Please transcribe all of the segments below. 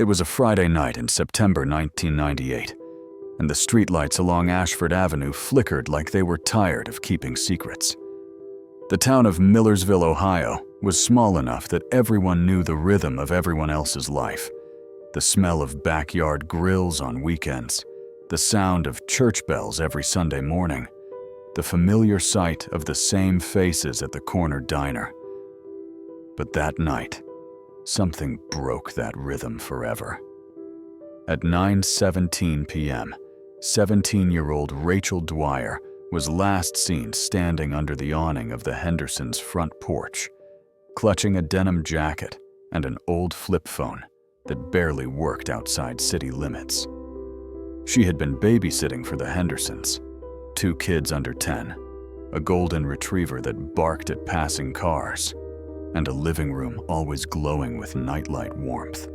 It was a Friday night in September 1998, and the streetlights along Ashford Avenue flickered like they were tired of keeping secrets. The town of Millersville, Ohio, was small enough that everyone knew the rhythm of everyone else's life. The smell of backyard grills on weekends, the sound of church bells every Sunday morning, the familiar sight of the same faces at the corner diner. But that night, something broke that rhythm forever. At 9:17 p.m., 17-year-old Rachel Dwyer was last seen standing under the awning of the Hendersons' front porch, clutching a denim jacket and an old flip phone that barely worked outside city limits. She had been babysitting for the Hendersons, 2 kids under 10, a golden retriever that barked at passing cars, and a living room always glowing with nightlight warmth.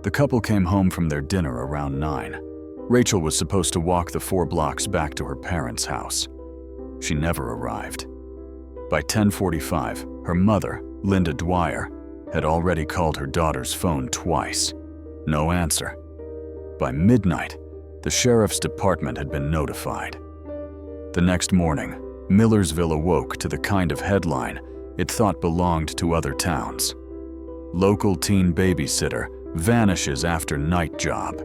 The couple came home from their dinner around 9. Rachel was supposed to walk the 4 blocks back to her parents' house. She never arrived. By 10:45, her mother, Linda Dwyer, had already called her daughter's phone twice. No answer. By midnight, the sheriff's department had been notified. The next morning, Millersville awoke to the kind of headline it thought belonged to other towns. Local teen babysitter vanishes after night job.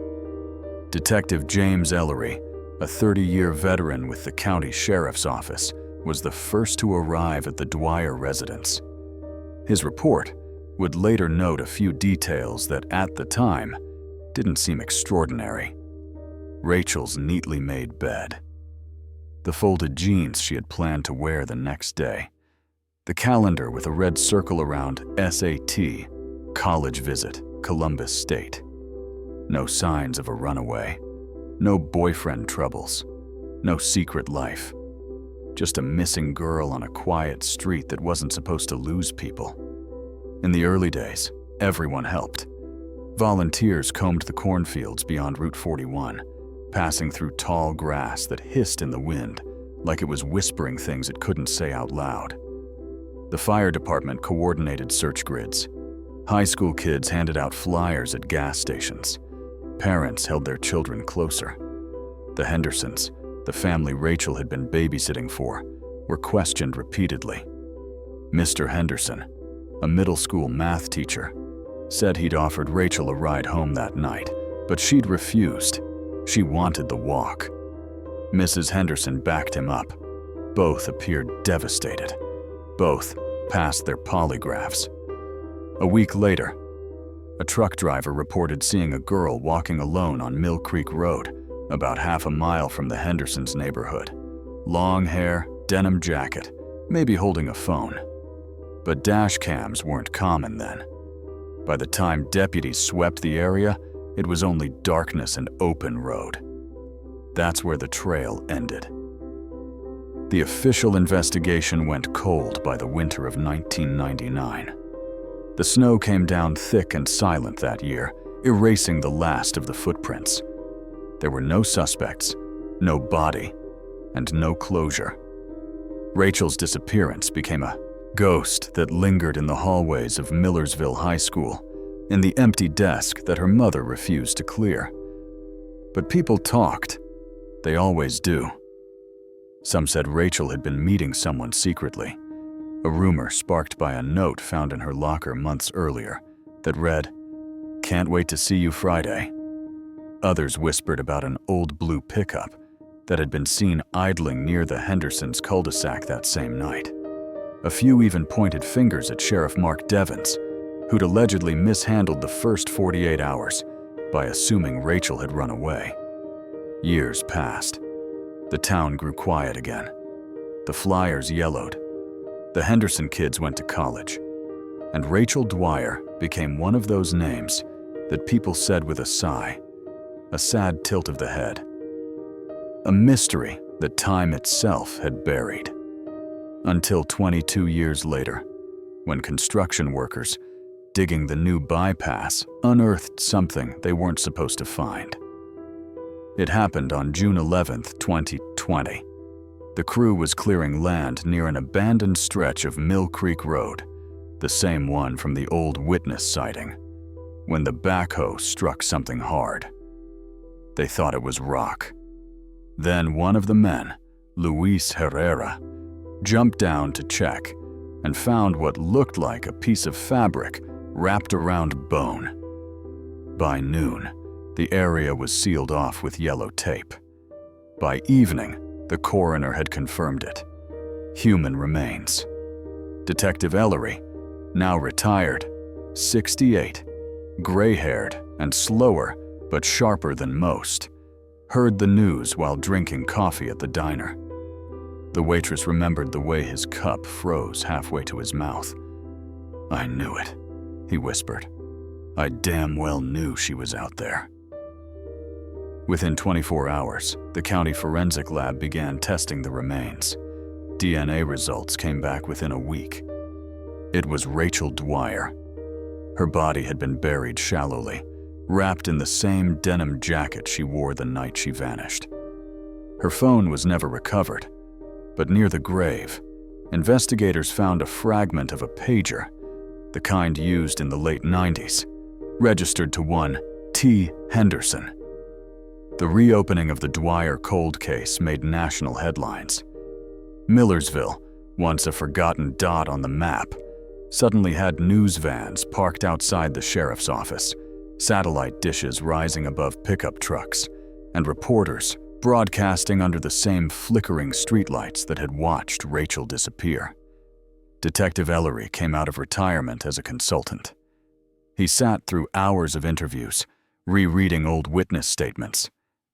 Detective James Ellery, a 30-year veteran with the county sheriff's office, was the first to arrive at the Dwyer residence. His report would later note a few details that, at the time, didn't seem extraordinary. Rachel's neatly made bed, the folded jeans she had planned to wear the next day, the calendar with a red circle around SAT, college visit, Columbus State. No signs of a runaway, no boyfriend troubles, no secret life. Just a missing girl on a quiet street that wasn't supposed to lose people. In the early days, everyone helped. Volunteers combed the cornfields beyond Route 41, passing through tall grass that hissed in the wind like it was whispering things it couldn't say out loud. The fire department coordinated search grids. High school kids handed out flyers at gas stations. Parents held their children closer. The Hendersons, the family Rachel had been babysitting for, were questioned repeatedly. Mr. Henderson, a middle school math teacher, said he'd offered Rachel a ride home that night, but she'd refused. She wanted the walk. Mrs. Henderson backed him up. Both appeared devastated. Both passed their polygraphs. A week later, a truck driver reported seeing a girl walking alone on Mill Creek Road, about half a mile from the Hendersons' neighborhood. Long hair, denim jacket, maybe holding a phone. But dash cams weren't common then. By the time deputies swept the area, it was only darkness and open road. That's where the trail ended. The official investigation went cold by the winter of 1999. The snow came down thick and silent that year, erasing the last of the footprints. There were no suspects, no body, and no closure. Rachel's disappearance became a ghost that lingered in the hallways of Millersville High School, in the empty desk that her mother refused to clear. But people talked. They always do. Some said Rachel had been meeting someone secretly, a rumor sparked by a note found in her locker months earlier that read, "Can't wait to see you Friday." Others whispered about an old blue pickup that had been seen idling near the Hendersons' cul-de-sac that same night. A few even pointed fingers at Sheriff Mark Devens, who'd allegedly mishandled the first 48 hours by assuming Rachel had run away. Years passed. The town grew quiet again. The flyers yellowed. The Henderson kids went to college, and Rachel Dwyer became one of those names that people said with a sigh, a sad tilt of the head. A mystery that time itself had buried. Until 22 years later, when construction workers digging the new bypass unearthed something they weren't supposed to find. It happened on June 11, 2020. The crew was clearing land near an abandoned stretch of Mill Creek Road, the same one from the old witness sighting, when the backhoe struck something hard. They thought it was rock. Then one of the men, Luis Herrera, jumped down to check and found what looked like a piece of fabric wrapped around bone. By noon, the area was sealed off with yellow tape. By evening, the coroner had confirmed it. Human remains. Detective Ellery, now retired, 68, gray-haired and slower but sharper than most, heard the news while drinking coffee at the diner. The waitress remembered the way his cup froze halfway to his mouth. "I knew it," he whispered. "I damn well knew she was out there." Within 24 hours, the county forensic lab began testing the remains. DNA results came back within a week. It was Rachel Dwyer. Her body had been buried shallowly, wrapped in the same denim jacket she wore the night she vanished. Her phone was never recovered, but near the grave, investigators found a fragment of a pager, the kind used in the late 90s, registered to one T. Henderson. The reopening of the Dwyer cold case made national headlines. Millersville, once a forgotten dot on the map, suddenly had news vans parked outside the sheriff's office, satellite dishes rising above pickup trucks, and reporters broadcasting under the same flickering streetlights that had watched Rachel disappear. Detective Ellery came out of retirement as a consultant. He sat through hours of interviews, rereading old witness statements,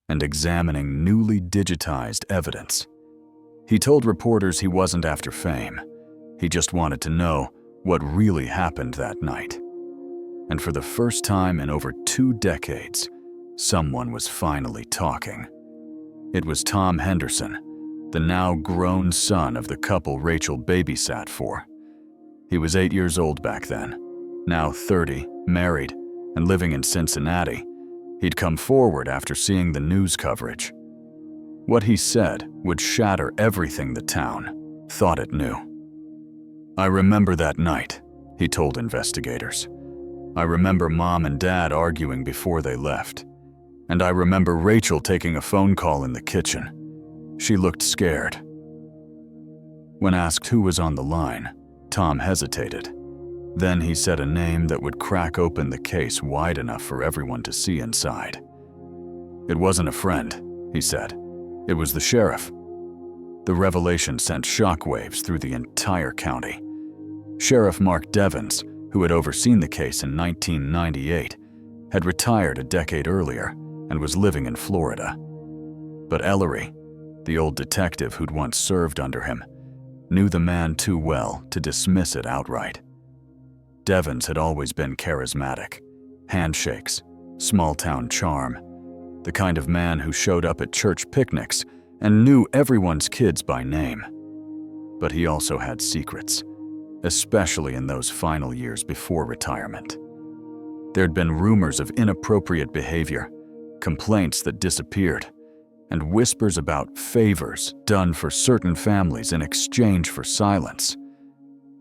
and examining newly digitized evidence. He told reporters he wasn't after fame. He just wanted to know what really happened that night. And for the first time in over 2 decades, someone was finally talking. It was Tom Henderson, the now grown son of the couple Rachel babysat for. He was 8 years old back then, now 30, married, and living in Cincinnati. He'd come forward after seeing the news coverage. What he said would shatter everything the town thought it knew. "I remember that night," he told investigators. "I remember Mom and Dad arguing before they left. And I remember Rachel taking a phone call in the kitchen. She looked scared." When asked who was on the line, Tom hesitated. Then he said a name that would crack open the case wide enough for everyone to see inside. "It wasn't a friend," he said. "It was the sheriff." The revelation sent shockwaves through the entire county. Sheriff Mark Devens, who had overseen the case in 1998, had retired a decade earlier and was living in Florida. But Ellery, the old detective who'd once served under him, knew the man too well to dismiss it outright. Devens had always been charismatic, handshakes, small-town charm, the kind of man who showed up at church picnics and knew everyone's kids by name. But he also had secrets, especially in those final years before retirement. There'd been rumors of inappropriate behavior, complaints that disappeared, and whispers about favors done for certain families in exchange for silence.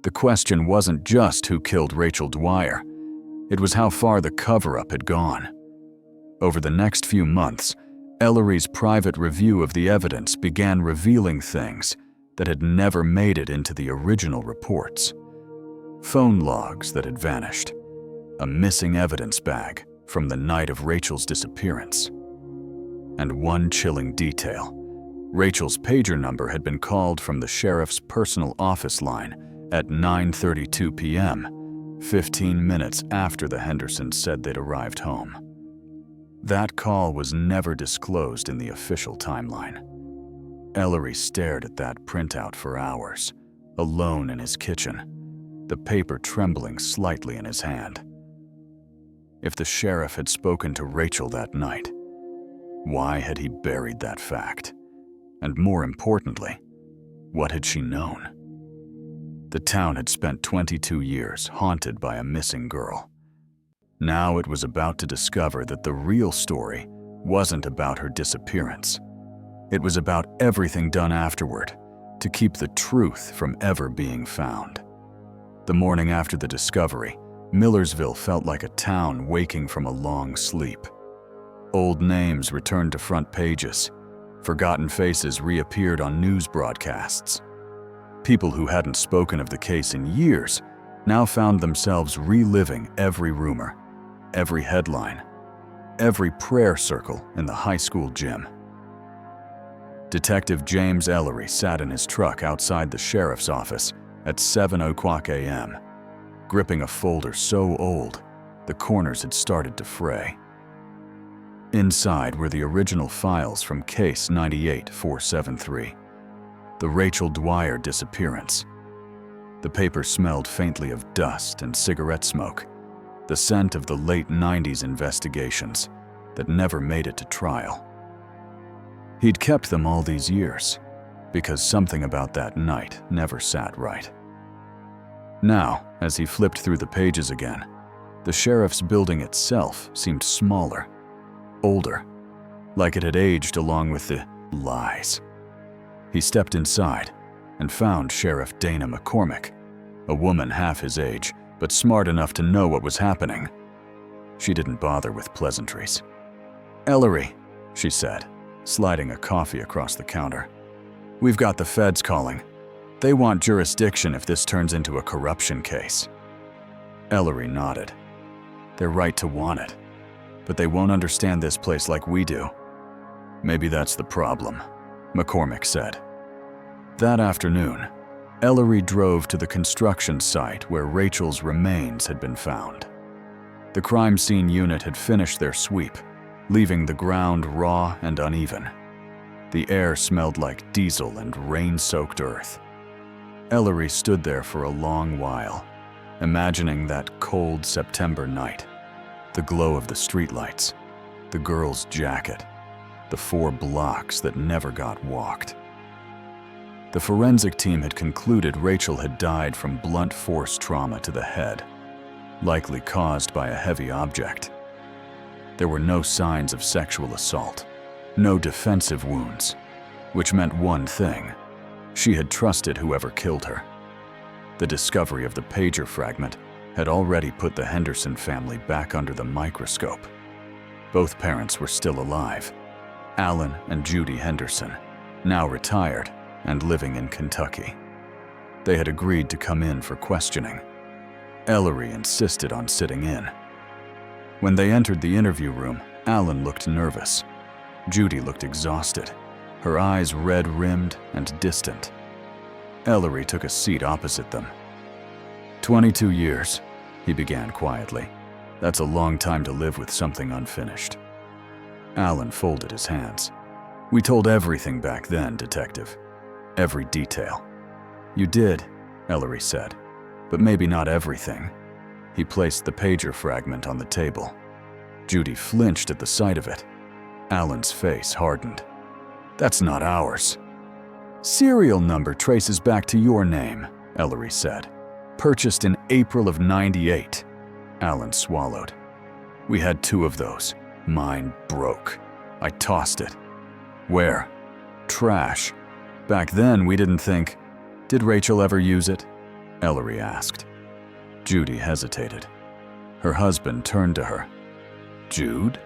The question wasn't just who killed Rachel Dwyer, it was how far the cover-up had gone. Over the next few months, Ellery's private review of the evidence began revealing things that had never made it into the original reports. Phone logs that had vanished, a missing evidence bag from the night of Rachel's disappearance. And one chilling detail, Rachel's pager number had been called from the sheriff's personal office line at 9:32 p.m., 15 minutes after the Hendersons said they'd arrived home. That call was never disclosed in the official timeline. Ellery stared at that printout for hours, alone in his kitchen, the paper trembling slightly in his hand. If the sheriff had spoken to Rachel that night, why had he buried that fact? And more importantly, what had she known? The town had spent 22 years haunted by a missing girl. Now it was about to discover that the real story wasn't about her disappearance. It was about everything done afterward to keep the truth from ever being found. The morning after the discovery, Millersville felt like a town waking from a long sleep. Old names returned to front pages. Forgotten faces reappeared on news broadcasts. People who hadn't spoken of the case in years now found themselves reliving every rumor, every headline, every prayer circle in the high school gym. Detective James Ellery sat in his truck outside the sheriff's office at 7:00 a.m., gripping a folder so old the corners had started to fray. Inside were the original files from Case 98473, the Rachel Dwyer disappearance. The paper smelled faintly of dust and cigarette smoke, the scent of the late 90s investigations that never made it to trial. He'd kept them all these years because something about that night never sat right. Now, as he flipped through the pages again, the sheriff's building itself seemed smaller, older, like it had aged along with the lies. He stepped inside and found Sheriff Dana McCormick, a woman half his age, but smart enough to know what was happening. She didn't bother with pleasantries. "Ellery," she said, sliding a coffee across the counter. "We've got the feds calling. They want jurisdiction if this turns into a corruption case." Ellery nodded. "They're right to want it, but they won't understand this place like we do." "Maybe that's the problem," McCormick said. That afternoon, Ellery drove to the construction site where Rachel's remains had been found. The crime scene unit had finished their sweep, leaving the ground raw and uneven. The air smelled like diesel and rain-soaked earth. Ellery stood there for a long while, imagining that cold September night, the glow of the streetlights, the girl's jacket, the 4 blocks that never got walked. The forensic team had concluded Rachel had died from blunt force trauma to the head, likely caused by a heavy object. There were no signs of sexual assault, no defensive wounds, which meant one thing: she had trusted whoever killed her. The discovery of the pager fragment had already put the Henderson family back under the microscope. Both parents were still alive: Alan and Judy Henderson, now retired and living in Kentucky. They had agreed to come in for questioning. Ellery insisted on sitting in. When they entered the interview room, Alan looked nervous. Judy looked exhausted, her eyes red-rimmed and distant. Ellery took a seat opposite them. 22 years, he began quietly. That's a long time to live with something unfinished. Alan folded his hands. "We told everything back then, Detective. Every detail." "You did," Ellery said, "but maybe not everything." He placed the pager fragment on the table. Judy flinched at the sight of it. Alan's face hardened. "That's not ours." "Serial number traces back to your name," Ellery said. "Purchased in April of '98. Alan swallowed. "We had 2 of those. Mine broke. I tossed it." "Where?" "Trash. Back then, we didn't think." "Did Rachel ever use it?" Ellery asked. Judy hesitated. Her husband turned to her. "Jude?"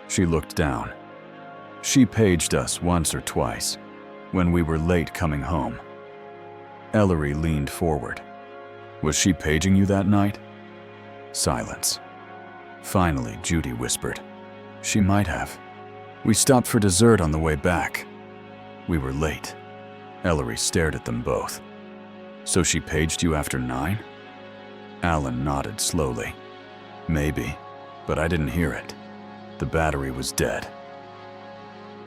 She looked down. "She paged us once or twice, when we were late coming home." Ellery leaned forward. "Was she paging you that night?" Silence. Finally, Judy whispered, "She might have. We stopped for dessert on the way back. We were late." Ellery stared at them both. "So she paged you after 9? Alan nodded slowly. "Maybe, but I didn't hear it. The battery was dead."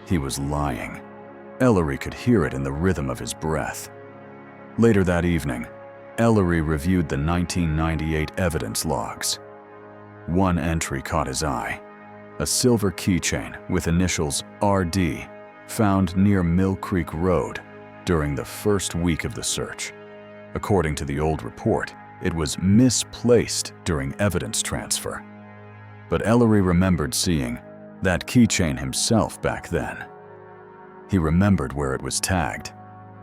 He was lying. Ellery could hear it in the rhythm of his breath. Later that evening, Ellery reviewed the 1998 evidence logs. One entry caught his eye: a silver keychain with initials RD found near Mill Creek Road during the first week of the search. According to the old report, it was misplaced during evidence transfer. But Ellery remembered seeing that keychain himself back then. He remembered where it was tagged,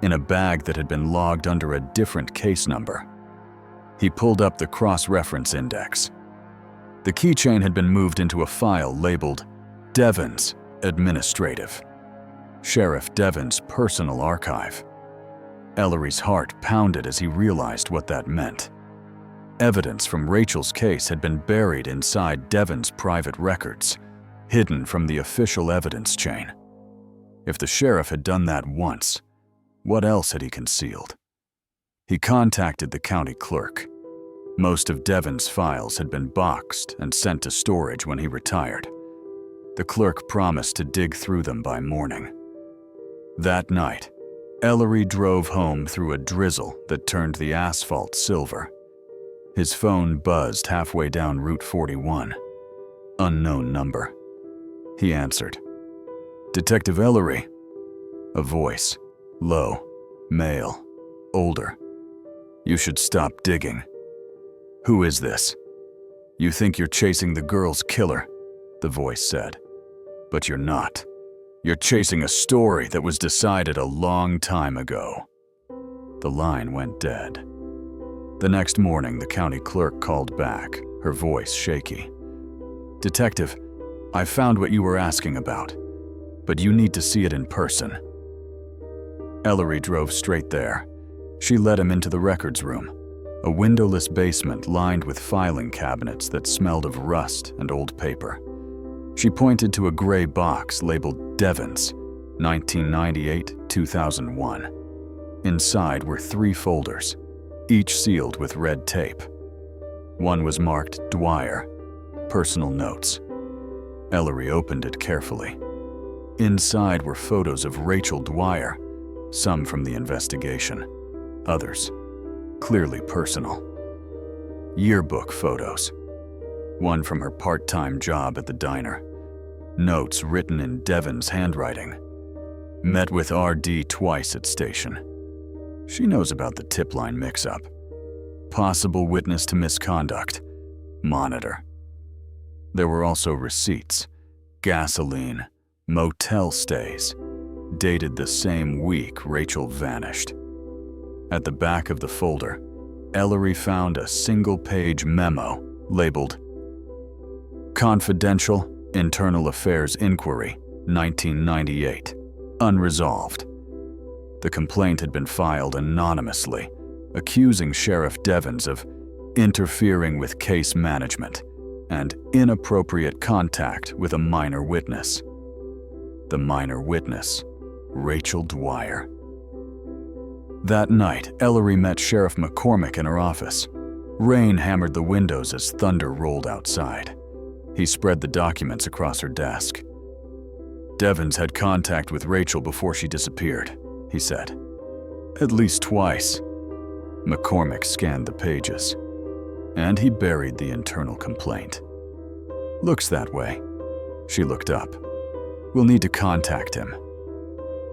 in a bag that had been logged under a different case number. He pulled up the cross-reference index. The keychain had been moved into a file labeled Devon's Administrative. Sheriff Devon's personal archive. Ellery's heart pounded as he realized what that meant. Evidence from Rachel's case had been buried inside Devon's private records, hidden from the official evidence chain. If the sheriff had done that once, what else had he concealed? He contacted the county clerk. Most of Devon's files had been boxed and sent to storage when he retired. The clerk promised to dig through them by morning. That night, Ellery drove home through a drizzle that turned the asphalt silver. His phone buzzed halfway down Route 41. Unknown number. He answered. "Detective Ellery." A voice, low, male, older. "You should stop digging." "Who is this?" "You think you're chasing the girl's killer," the voice said. "But you're not. You're chasing a story that was decided a long time ago." The line went dead. The next morning, the county clerk called back, her voice shaky. "Detective, I found what you were asking about, but you need to see it in person." Ellery drove straight there. She led him into the records room, a windowless basement lined with filing cabinets that smelled of rust and old paper. She pointed to a gray box labeled Devon's, 1998-2001. Inside were 3 folders, each sealed with red tape. One was marked Dwyer, personal notes. Ellery opened it carefully. Inside were photos of Rachel Dwyer, some from the investigation, others clearly personal. Yearbook photos. One from her part-time job at the diner. Notes written in Devon's handwriting. "Met with RD twice at station." She knows about the tip line mix-up. "Possible witness to misconduct. Monitor." There were also receipts, gasoline, motel stays, dated the same week Rachel vanished. At the back of the folder, Ellery found a single-page memo labeled Confidential Internal Affairs Inquiry, 1998, unresolved. The complaint had been filed anonymously, accusing Sheriff Devons of interfering with case management and inappropriate contact with a minor witness. The minor witness, Rachel Dwyer. That night, Ellery met Sheriff McCormick in her office. Rain hammered the windows as thunder rolled outside. He spread the documents across her desk. "Devons had contact with Rachel before she disappeared," he said. "At least twice." McCormick scanned the pages, and he buried the internal complaint. "Looks that way." She looked up. "We'll need to contact him."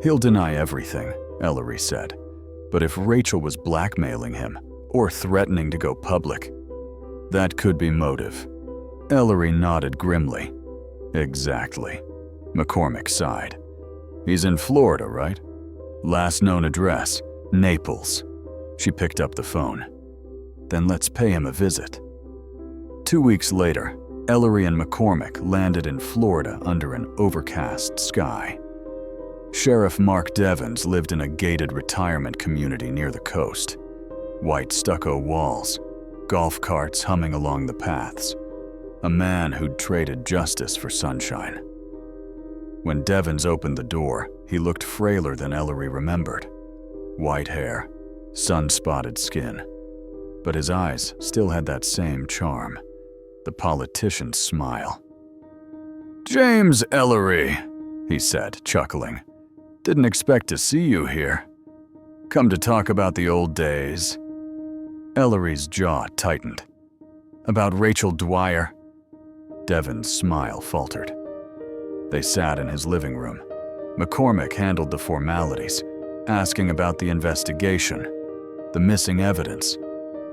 "He'll deny everything," Ellery said. "But if Rachel was blackmailing him or threatening to go public, that could be motive." Ellery nodded grimly. "Exactly." McCormick sighed. "He's in Florida, right? Last known address, Naples." She picked up the phone. "Then let's pay him a visit." 2 weeks later, Ellery and McCormick landed in Florida under an overcast sky. Sheriff Mark Devons lived in a gated retirement community near the coast. White stucco walls, golf carts humming along the paths. A man who'd traded justice for sunshine. When Devons opened the door, he looked frailer than Ellery remembered. White hair, sun-spotted skin. But his eyes still had that same charm, the politician's smile. "James Ellery," he said, chuckling. "Didn't expect to see you here. Come to talk about the old days." Ellery's jaw tightened. "About Rachel Dwyer?" Devon's smile faltered. They sat in his living room. McCormick handled the formalities, asking about the investigation, the missing evidence,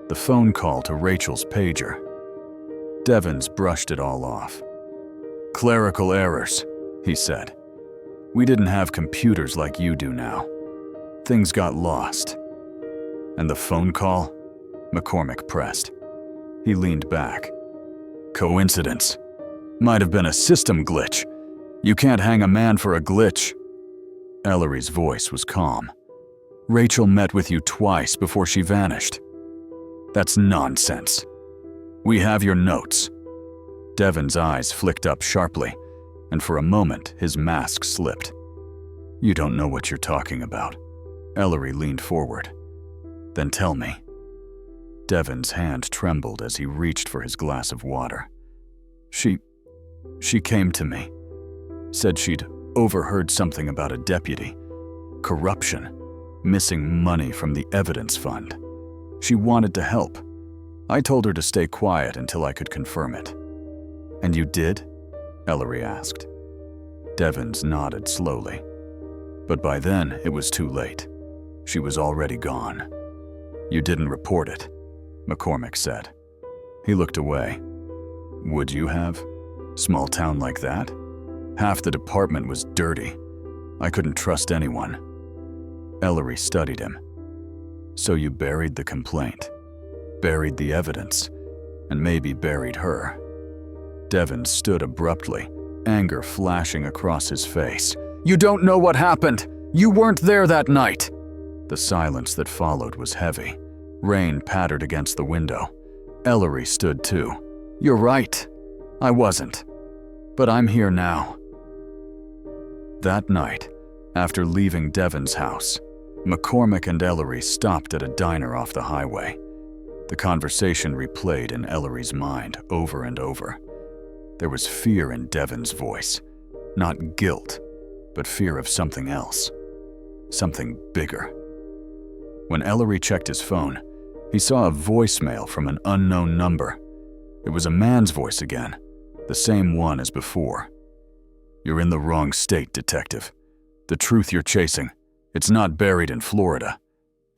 the phone call to Rachel's pager. Devons brushed it all off. "Clerical errors," he said. "We didn't have computers like you do now. Things got lost." "And the phone call?" McCormick pressed. He leaned back. Coincidence. Might have been a system glitch. You can't hang a man for a glitch. Ellery's voice was calm. Rachel met with you twice before she vanished. That's nonsense. We have your notes. Devon's eyes flicked up sharply, and for a moment his mask slipped. You don't know what you're talking about. Ellery leaned forward. Then tell me. Devon's hand trembled as he reached for his glass of water. She came to me. Said she'd overheard something about a deputy. Corruption. Missing money from the evidence fund. She wanted to help. I told her to stay quiet until I could confirm it. And you did? Ellery asked. Devons nodded slowly. But by then, it was too late. She was already gone. You didn't report it, McCormick said. He looked away. Would you have? Small town like that? Half the department was dirty. I couldn't trust anyone. Ellery studied him. So you buried the complaint, buried the evidence, and maybe buried her. Devon stood abruptly, anger flashing across his face. You don't know what happened! You weren't there that night! The silence that followed was heavy. Rain pattered against the window. Ellery stood too. You're right. I wasn't. But I'm here now. That night, after leaving Devon's house, McCormick and Ellery stopped at a diner off the highway. The conversation replayed in Ellery's mind over and over. There was fear in Devon's voice. Not guilt, but fear of something else. Something bigger. When Ellery checked his phone, he saw a voicemail from an unknown number. It was a man's voice again, the same one as before. You're in the wrong state, detective. The truth you're chasing, it's not buried in Florida.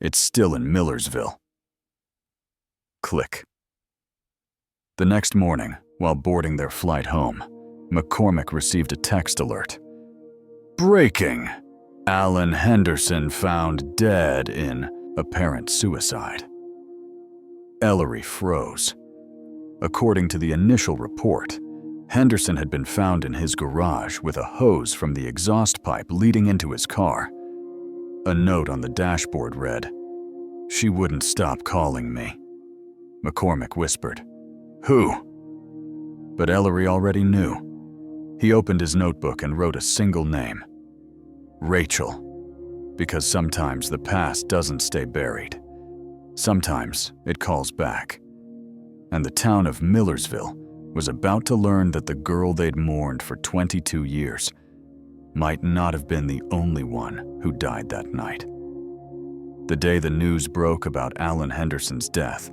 It's still in Millersville. Click. The next morning, while boarding their flight home, McCormick received a text alert. Breaking! Alan Henderson found dead in apparent suicide. Ellery froze. According to the initial report, Henderson had been found in his garage with a hose from the exhaust pipe leading into his car. A note on the dashboard read, "She wouldn't stop calling me." McCormick whispered, "Who?" But Ellery already knew. He opened his notebook and wrote a single name. Rachel. Because sometimes the past doesn't stay buried. Sometimes it calls back. And the town of Millersville was about to learn that the girl they'd mourned for 22 years might not have been the only one who died that night. The day the news broke about Alan Henderson's death,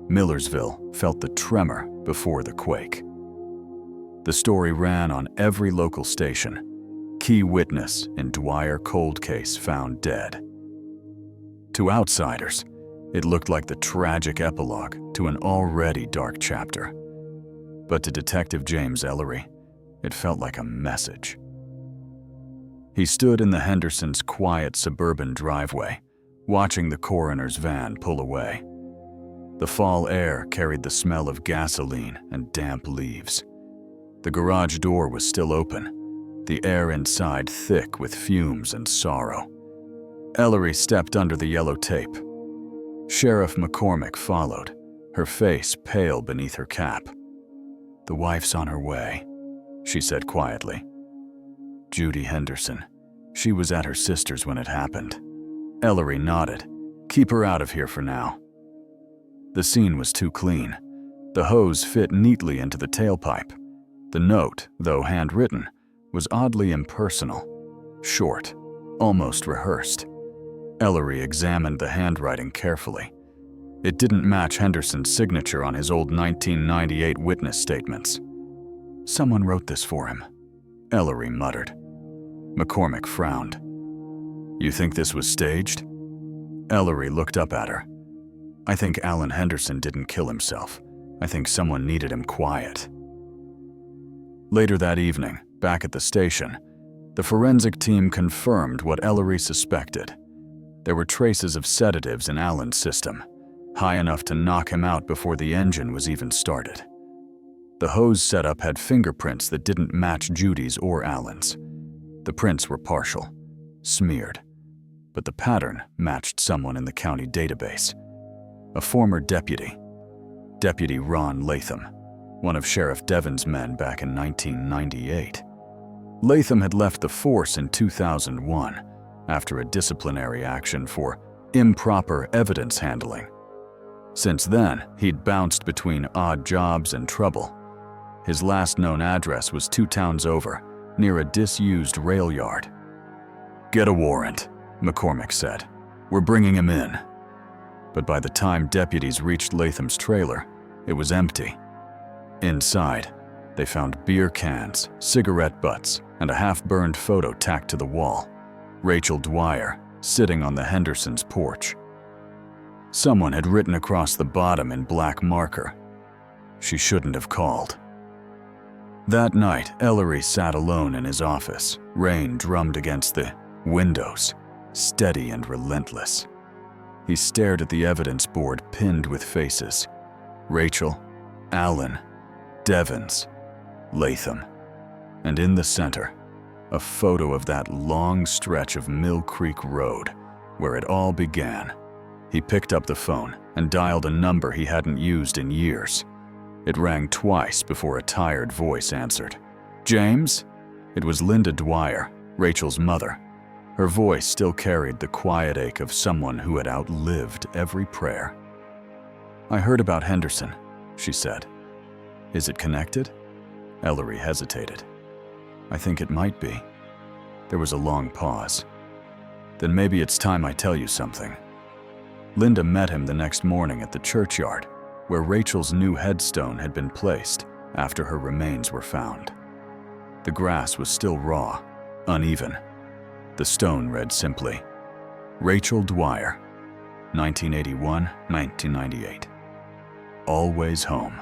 Millersville felt the tremor before the quake. The story ran on every local station. Key witness in Dwyer cold case found dead. To outsiders, it looked like the tragic epilogue to an already dark chapter. But to Detective James Ellery, it felt like a message. He stood in the Hendersons' quiet suburban driveway, watching the coroner's van pull away. The fall air carried the smell of gasoline and damp leaves. The garage door was still open, the air inside thick with fumes and sorrow. Ellery stepped under the yellow tape. Sheriff McCormick followed, her face pale beneath her cap. "The wife's on her way," she said quietly. "Judy Henderson. She was at her sister's when it happened." Ellery nodded. "Keep her out of here for now." The scene was too clean. The hose fit neatly into the tailpipe. The note, though handwritten, was oddly impersonal, short, almost rehearsed. Ellery examined the handwriting carefully. It didn't match Henderson's signature on his old 1998 witness statements. "Someone wrote this for him," Ellery muttered. McCormick frowned. "You think this was staged?" Ellery looked up at her. "I think Alan Henderson didn't kill himself. I think someone needed him quiet." Later that evening, back at the station, the forensic team confirmed what Ellery suspected. There were traces of sedatives in Alan's system, high enough to knock him out before the engine was even started. The hose setup had fingerprints that didn't match Judy's or Alan's. The prints were partial, smeared, but the pattern matched someone in the county database. A former deputy, Deputy Ron Latham, one of Sheriff Devon's men back in 1998. Latham had left the force in 2001 after a disciplinary action for improper evidence handling. Since then, he'd bounced between odd jobs and trouble. His last known address was 2 towns over, near a disused rail yard. "Get a warrant," McCormick said. "We're bringing him in." But by the time deputies reached Latham's trailer, it was empty. Inside, they found beer cans, cigarette butts, and a half-burned photo tacked to the wall. Rachel Dwyer, sitting on the Hendersons' porch. Someone had written across the bottom in black marker, "She shouldn't have called." That night, Ellery sat alone in his office. Rain drummed against the windows, steady and relentless. He stared at the evidence board pinned with faces. Rachel, Alan, Devons, Latham. And in the center, a photo of that long stretch of Mill Creek Road, where it all began. He picked up the phone and dialed a number he hadn't used in years. It rang twice before a tired voice answered. "James?" It was Linda Dwyer, Rachel's mother. Her voice still carried the quiet ache of someone who had outlived every prayer. "I heard about Henderson," she said. "Is it connected?" Ellery hesitated. "I think it might be." There was a long pause. "Then maybe it's time I tell you something." Linda met him the next morning at the churchyard, where Rachel's new headstone had been placed after her remains were found. The grass was still raw, uneven. The stone read simply, "Rachel Dwyer, 1981-1998. Always home."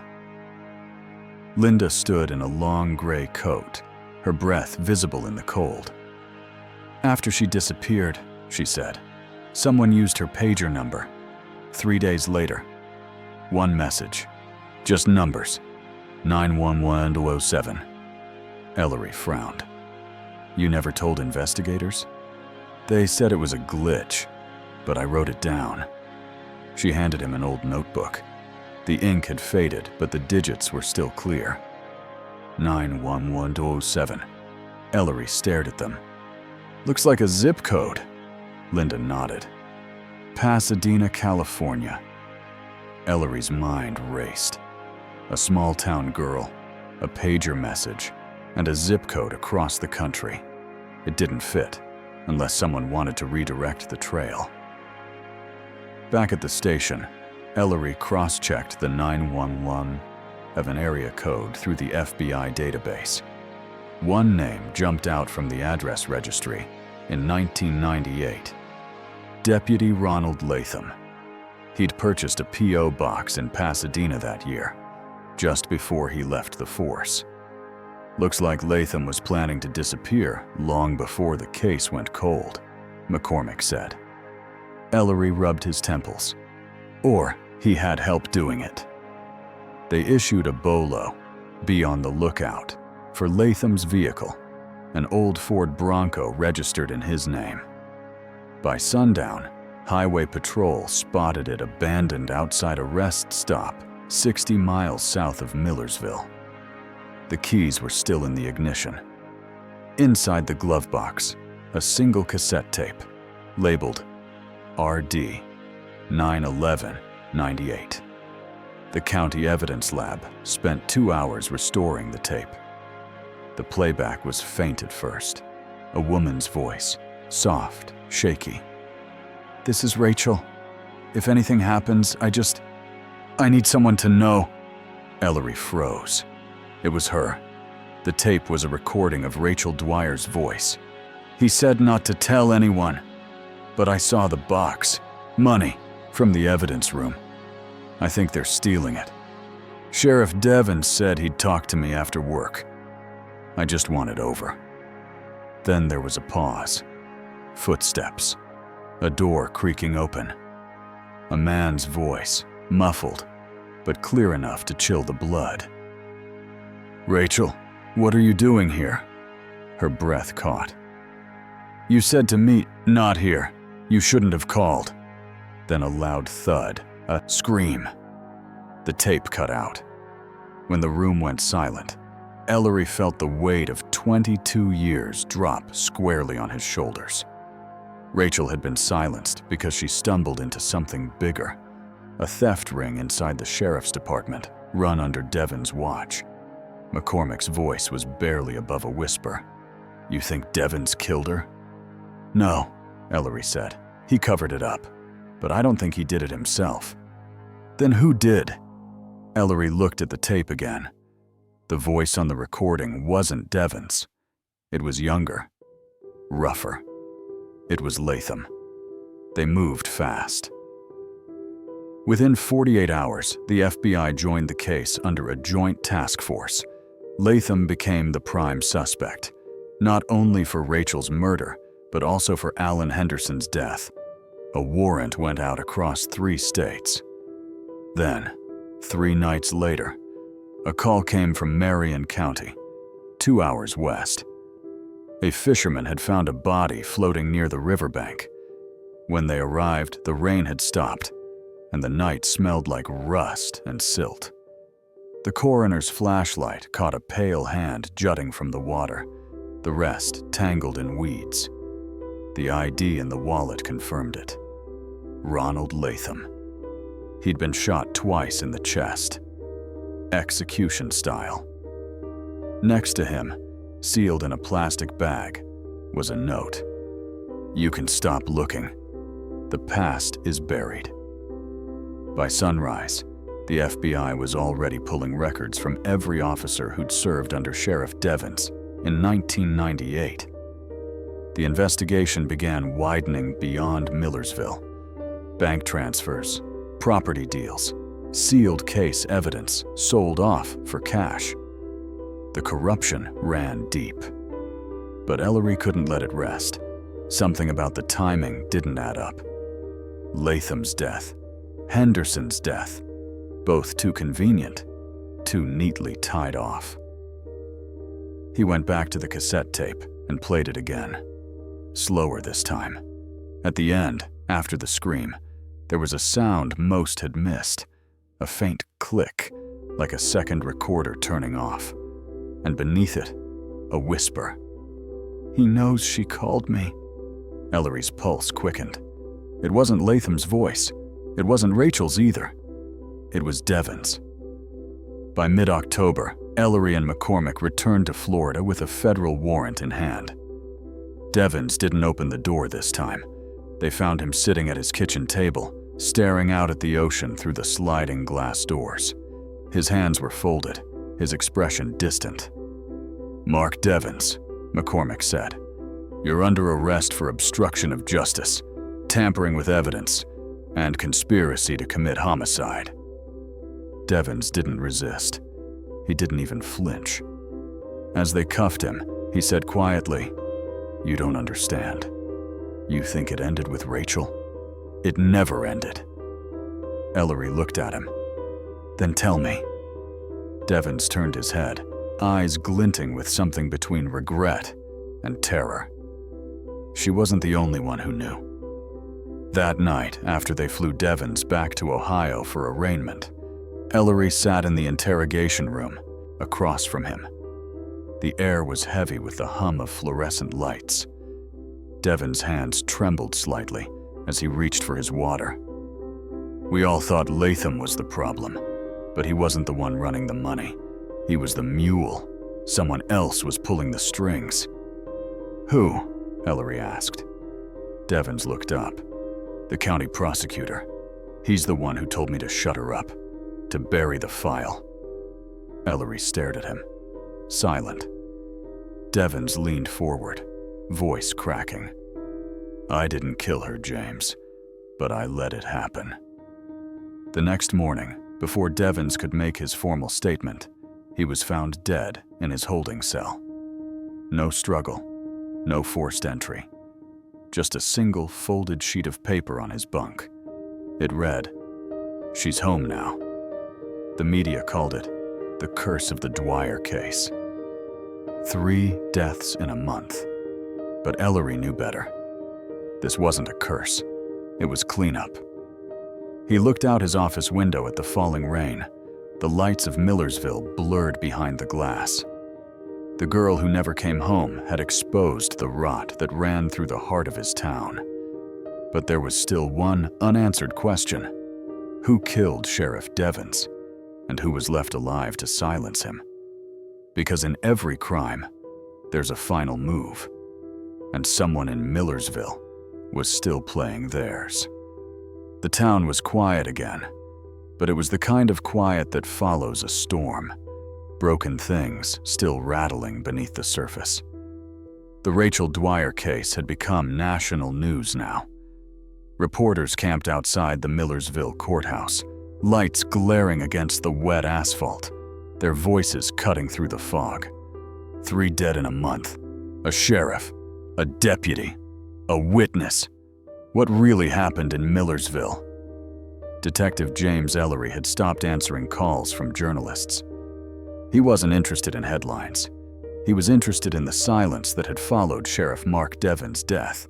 Linda stood in a long gray coat, her breath visible in the cold. "After she disappeared," she said, "someone used her pager number. 3 days later, one message, just numbers, 911 to 07. Ellery frowned. "You never told investigators?" "They said it was a glitch, but I wrote it down." She handed him an old notebook. The ink had faded, but the digits were still clear. 911 to 07. Ellery stared at them. "Looks like a zip code." Linda nodded. "Pasadena, California." Ellery's mind raced. A small-town girl, a pager message, and a zip code across the country. It didn't fit, unless someone wanted to redirect the trail. Back at the station, Ellery cross-checked the 911 of an area code through the FBI database. One name jumped out from the address registry in 1998. Deputy Ronald Latham. He'd purchased a P.O. box in Pasadena that year, just before he left the force. "Looks like Latham was planning to disappear long before the case went cold," McCormick said. Ellery rubbed his temples. "Or he had help doing it." They issued a bolo, "Be on the lookout," for Latham's vehicle, an old Ford Bronco registered in his name. By sundown, Highway Patrol spotted it abandoned outside a rest stop 60 miles south of Millersville. The keys were still in the ignition. Inside the glove box, a single cassette tape, labeled RD 9/11/98. The county evidence lab spent 2 hours restoring the tape. The playback was faint at first, a woman's voice, soft, shaky. "This is Rachel. If anything happens, I need someone to know." Ellery froze. It was her. The tape was a recording of Rachel Dwyer's voice. "He said not to tell anyone, but I saw the box, money, from the evidence room. I think they're stealing it. Sheriff Devon said he'd talk to me after work. I just want it over." Then there was a pause. Footsteps. A door creaking open. A man's voice, muffled, but clear enough to chill the blood. "Rachel, what are you doing here?" Her breath caught. "You said to meet, not here. You shouldn't have called." Then a loud thud, a scream. The tape cut out. When the room went silent, Ellery felt the weight of 22 years drop squarely on his shoulders. Rachel had been silenced because she stumbled into something bigger, a theft ring inside the sheriff's department, run under Devon's watch. McCormick's voice was barely above a whisper. "You think Devon's killed her?" "No," Ellery said. "He covered it up, but I don't think he did it himself." "Then who did?" Ellery looked at the tape again. The voice on the recording wasn't Devon's. It was younger, rougher. It was Latham. They moved fast. Within 48 hours, the FBI joined the case under a joint task force. Latham became the prime suspect, not only for Rachel's murder, but also for Alan Henderson's death. A warrant went out across 3 states. Then, 3 nights later, a call came from Marion County, 2 hours west. A fisherman had found a body floating near the riverbank. When they arrived, the rain had stopped, and the night smelled like rust and silt. The coroner's flashlight caught a pale hand jutting from the water, the rest tangled in weeds. The ID in the wallet confirmed it. Ronald Latham. He'd been shot twice in the chest, execution style. Next to him, sealed in a plastic bag, was a note. "You can stop looking. The past is buried." By sunrise, the FBI was already pulling records from every officer who'd served under Sheriff Devons in 1998. The investigation began widening beyond Millersville. Bank transfers, property deals, sealed case evidence sold off for cash. The corruption ran deep. But Ellery couldn't let it rest. Something about the timing didn't add up. Latham's death, Henderson's death, both too convenient, too neatly tied off. He went back to the cassette tape and played it again. Slower this time. At the end, after the scream, there was a sound most had missed, a faint click, like a second recorder turning off. And beneath it, a whisper. "He knows she called me." Ellery's pulse quickened. It wasn't Latham's voice. It wasn't Rachel's either. It was Devon's. By mid-October, Ellery and McCormick returned to Florida with a federal warrant in hand. Devons didn't open the door this time. They found him sitting at his kitchen table, staring out at the ocean through the sliding glass doors. His hands were folded, his expression distant. "Mark Devons," McCormick said. "You're under arrest for obstruction of justice, tampering with evidence, and conspiracy to commit homicide." Devons didn't resist. He didn't even flinch. As they cuffed him, he said quietly, "You don't understand. You think it ended with Rachel? It never ended." Ellery looked at him. "Then tell me." Devons turned his head, eyes glinting with something between regret and terror. She wasn't the only one who knew. That night, after they flew Devons back to Ohio for arraignment, Ellery sat in the interrogation room, across from him. The air was heavy with the hum of fluorescent lights. Devon's hands trembled slightly as he reached for his water. "We all thought Latham was the problem, but he wasn't the one running the money. He was the mule. Someone else was pulling the strings." "Who?" Ellery asked. Devons looked up. "The county prosecutor. He's the one who told me to shut her up, to bury the file." Ellery stared at him, silent. Devons leaned forward, voice cracking. "I didn't kill her, James, but I let it happen." The next morning, before Devons could make his formal statement, he was found dead in his holding cell. No struggle, no forced entry. Just a single folded sheet of paper on his bunk. It read, "She's home now." The media called it the curse of the Dwyer case. 3 deaths in a month. But Ellery knew better. This wasn't a curse. It was cleanup. He looked out his office window at the falling rain, the lights of Millersville blurred behind the glass. The girl who never came home had exposed the rot that ran through the heart of his town. But there was still one unanswered question. Who killed Sheriff Devens, and who was left alive to silence him? Because in every crime, there's a final move, and someone in Millersville was still playing theirs. The town was quiet again, but it was the kind of quiet that follows a storm, broken things still rattling beneath the surface. The Rachel Dwyer case had become national news now. Reporters camped outside the Millersville courthouse, lights glaring against the wet asphalt, their voices cutting through the fog. 3 dead in a month. A sheriff, a deputy, a witness. What really happened in Millersville? Detective James Ellery had stopped answering calls from journalists. He wasn't interested in headlines. He was interested in the silence that had followed Sheriff Mark Devens' death.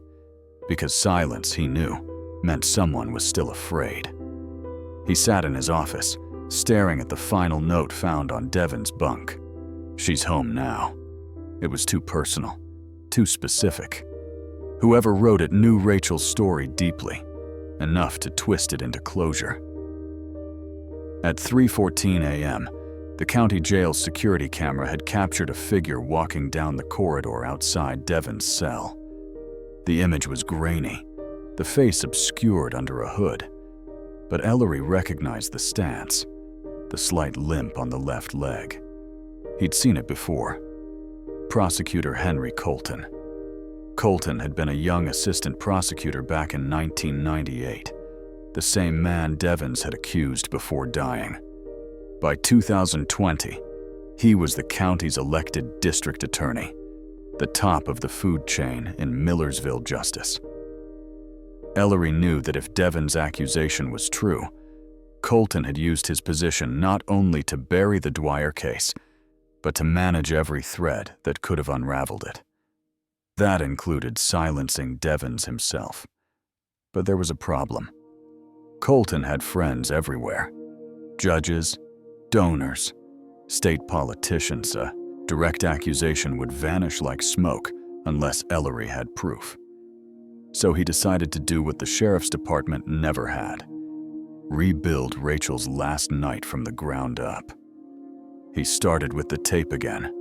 Because silence, he knew, meant someone was still afraid. He sat in his office, staring at the final note found on Devens' bunk. She's home now. It was too personal, too specific. Whoever wrote it knew Rachel's story deeply, enough to twist it into closure. At 3:14 a.m., the county jail's security camera had captured a figure walking down the corridor outside Devens' cell. The image was grainy, the face obscured under a hood. But Ellery recognized the stance, the slight limp on the left leg. He'd seen it before. Prosecutor Henry Colton. Colton had been a young assistant prosecutor back in 1998, the same man Devens had accused before dying. By 2020, he was the county's elected district attorney, the top of the food chain in Millersville justice. Ellery knew that if Devens' accusation was true, Colton had used his position not only to bury the Dwyer case, but to manage every thread that could have unraveled it. That included silencing Devens himself. But there was a problem. Colton had friends everywhere. Judges, donors, state politicians. A direct accusation would vanish like smoke unless Ellery had proof. So he decided to do what the sheriff's department never had: rebuild Rachel's last night from the ground up. He started with the tape again.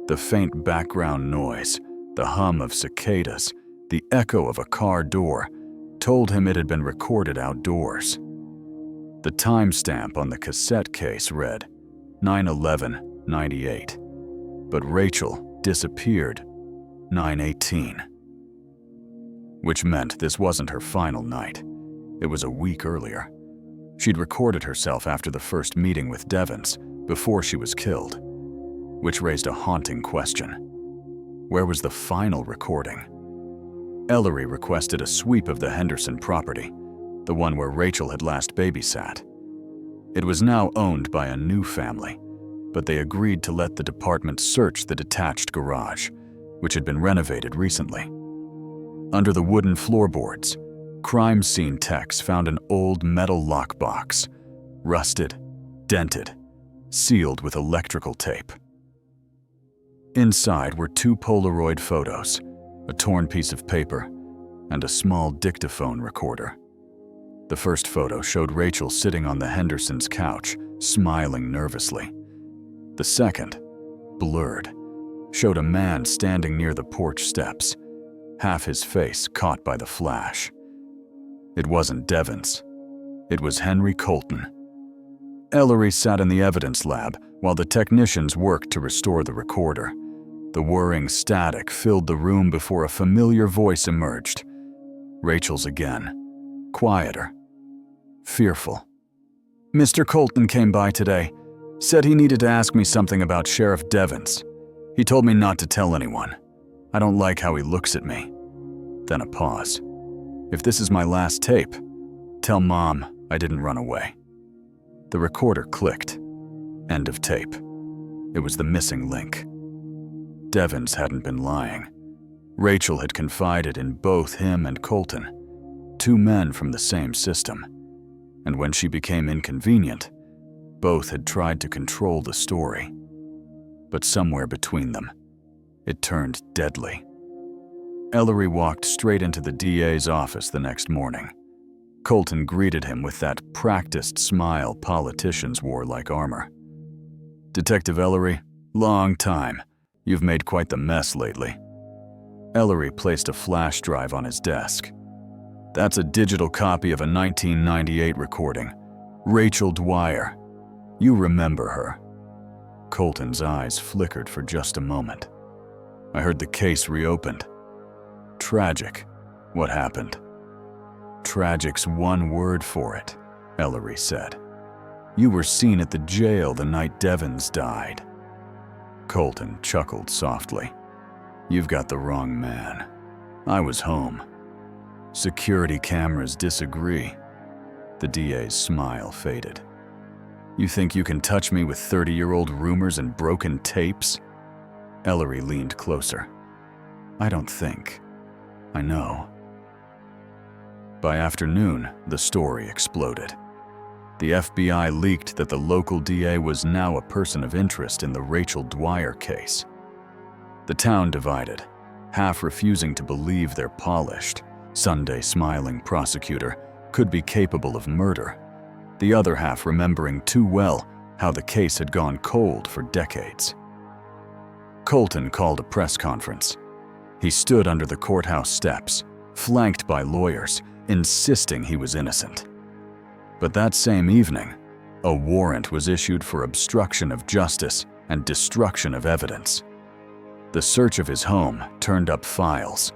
The faint background noise, the hum of cicadas, the echo of a car door told him it had been recorded outdoors. The timestamp on the cassette case read 9/11/98, but Rachel disappeared 9/18, which meant this wasn't her final night. It was a week earlier. She'd recorded herself after the first meeting with Devens, before she was killed, which raised a haunting question. Where was the final recording? Ellery requested a sweep of the Henderson property, the one where Rachel had last babysat. It was now owned by a new family, but they agreed to let the department search the detached garage, which had been renovated recently. Under the wooden floorboards, crime scene techs found an old metal lockbox, rusted, dented, sealed with electrical tape. Inside were 2 Polaroid photos, a torn piece of paper, and a small dictaphone recorder. The first photo showed Rachel sitting on the Hendersons' couch, smiling nervously. The second, blurred, showed a man standing near the porch steps, half his face caught by the flash. It wasn't Devens. It was Henry Colton. Ellery sat in the evidence lab while the technicians worked to restore the recorder. The whirring static filled the room before a familiar voice emerged. Rachel's again. Quieter. Fearful. "Mr. Colton came by today. Said he needed to ask me something about Sheriff Devens. He told me not to tell anyone. I don't like how he looks at me." Then a pause. "If this is my last tape, Tell Mom I didn't run away." The recorder clicked. End of tape. It was the missing link. Devens hadn't been lying. Rachel had confided in both him and Colton, two men from the same system. And when she became inconvenient, both had tried to control the story. But somewhere between them, it turned deadly. Ellery walked straight into the DA's office the next morning. Colton greeted him with that practiced smile politicians wore like armor. "Detective Ellery, long time. You've made quite the mess lately." Ellery placed a flash drive on his desk. "That's a digital copy of a 1998 recording. Rachel Dwyer. You remember her." Colton's eyes flickered for just a moment. "I heard the case reopened." "Tragic. What happened?" "Tragic's one word for it," Ellery said. "You were seen at the jail the night Devens died." Colton chuckled softly. "You've got the wrong man. I was home." "Security cameras disagree." The DA's smile faded. "You think you can touch me with 30-year-old rumors and broken tapes?" Ellery leaned closer. "I don't think. I know." By afternoon, the story exploded. The FBI leaked that the local DA was now a person of interest in the Rachel Dwyer case. The town divided, half refusing to believe their polished, Sunday-smiling prosecutor could be capable of murder, the other half remembering too well how the case had gone cold for decades. Colton called a press conference. He stood under the courthouse steps, flanked by lawyers, insisting he was innocent. But that same evening, a warrant was issued for obstruction of justice and destruction of evidence. The search of his home turned up files,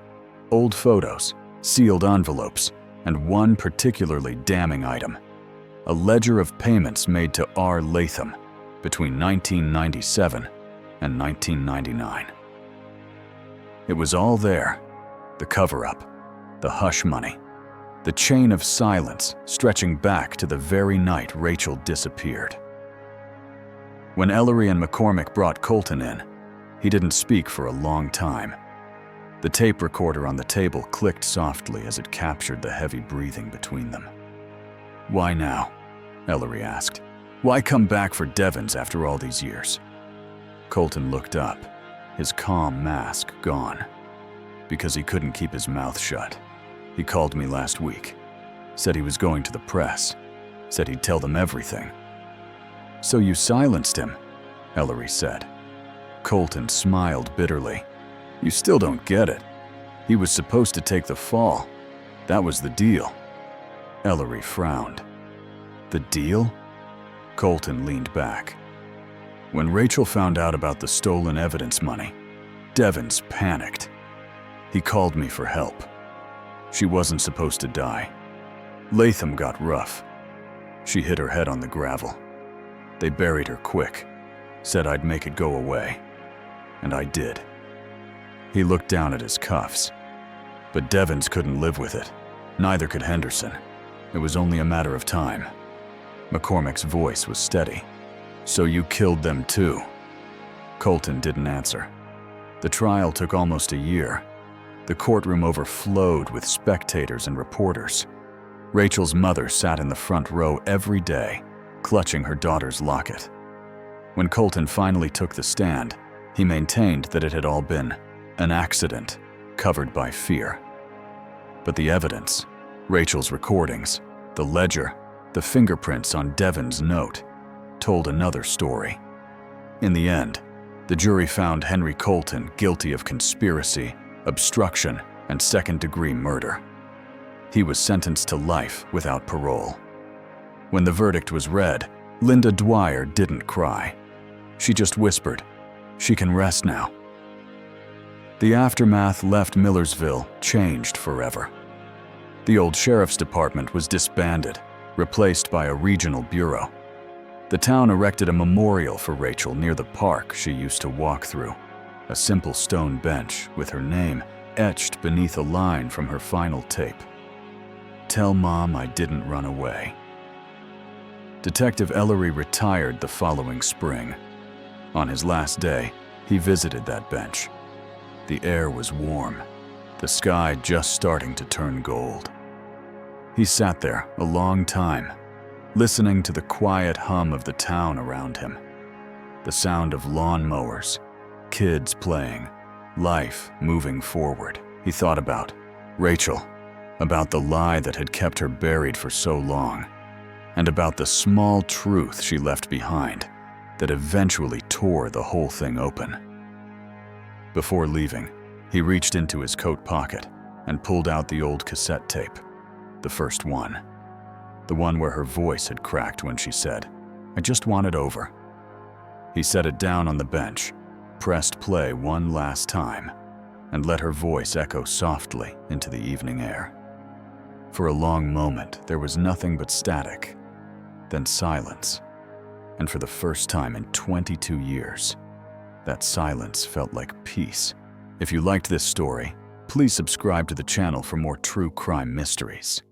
old photos, sealed envelopes, and one particularly damning item: a ledger of payments made to R. Latham between 1997 and 1999. It was all there: the cover-up, the hush money, the chain of silence stretching back to the very night Rachel disappeared. When Ellery and McCormick brought Colton in, he didn't speak for a long time. The tape recorder on the table clicked softly as it captured the heavy breathing between them. "Why now?" Ellery asked. "Why come back for Devens after all these years?" Colton looked up, his calm mask gone. "Because he couldn't keep his mouth shut. He called me last week. Said he was going to the press. Said he'd tell them everything." "So you silenced him," Ellery said. Colton smiled bitterly. "You still don't get it. He was supposed to take the fall. That was the deal." Ellery frowned. "The deal?" Colton leaned back. "When Rachel found out about the stolen evidence money, Devens panicked. He called me for help. She wasn't supposed to die. Latham got rough. She hit her head on the gravel. They buried her quick. Said I'd make it go away. And I did." He looked down at his cuffs. "But Devens couldn't live with it. Neither could Henderson. It was only a matter of time." McCormick's voice was steady. "So you killed them too?" Colton didn't answer. The trial took almost a year. The courtroom overflowed with spectators and reporters. Rachel's mother sat in the front row every day, clutching her daughter's locket. When Colton finally took the stand, he maintained that it had all been an accident, covered by fear. But the evidence, Rachel's recordings, the ledger, the fingerprints on Devens' note, told another story. In the end, the jury found Henry Colton guilty of conspiracy, obstruction, and second-degree murder. He was sentenced to life without parole. When the verdict was read, Linda Dwyer didn't cry. She just whispered, "She can rest now." The aftermath left Millersville changed forever. The old sheriff's department was disbanded, replaced by a regional bureau. The town erected a memorial for Rachel near the park she used to walk through, a simple stone bench with her name etched beneath a line from her final tape. Tell Mom I didn't run away. Detective Ellery retired the following spring. On his last day, he visited that bench. The air was warm, the sky just starting to turn gold. He sat there a long time, listening to the quiet hum of the town around him. The sound of lawnmowers, kids playing, life moving forward. He thought about Rachel, about the lie that had kept her buried for so long, and about the small truth she left behind that eventually tore the whole thing open. Before leaving, he reached into his coat pocket and pulled out the old cassette tape, the first one. The one where her voice had cracked when she said, "I just want it over." He set it down on the bench, pressed play one last time, and let her voice echo softly into the evening air. For a long moment, there was nothing but static, then silence. And for the first time in 22 years, that silence felt like peace. If you liked this story, please subscribe to the channel for more true crime mysteries.